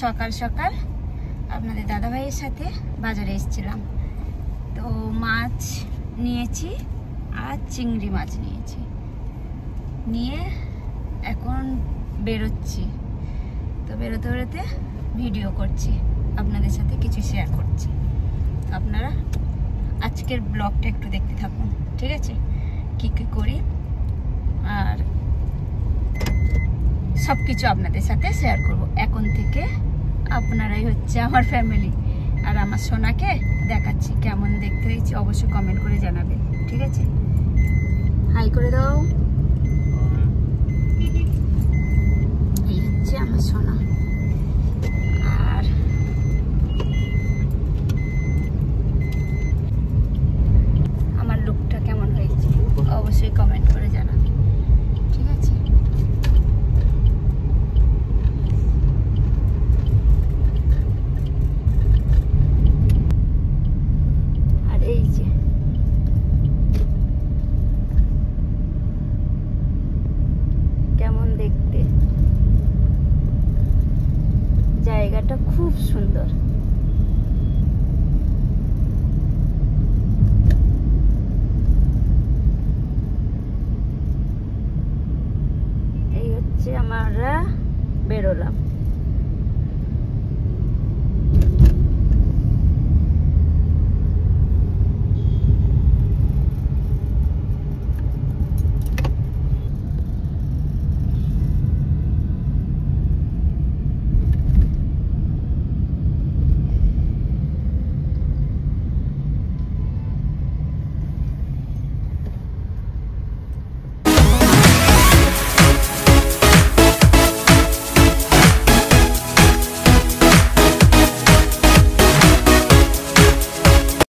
সকাল সকাল আপনাদের দাদাভাইয়ের সাথে বাজারে এসেছিলাম। তো মাছ নিয়েছি আর চিংড়ি মাছ নিয়েছি, নিয়ে এখন বেরোচ্ছি। তো বেরোতে বেরোতে ভিডিও করছি, আপনাদের সাথে কিছু শেয়ার করছি। তো আপনারা আজকের ব্লগটা একটু দেখতে থাকুন, ঠিক আছে? কী কী করি আর সব কিছু আপনাদের সাথে শেয়ার করব। এখন থেকে আপনারাই হচ্ছে আমার ফ্যামিলি, আর আমার সোনাকে দেখাচ্ছি কেমন দেখতে হয়েছে, অবশ্যই কমেন্ট করে জানাবেন, ঠিক আছে? হাই করে দাও। এই হচ্ছে আমার সোনা।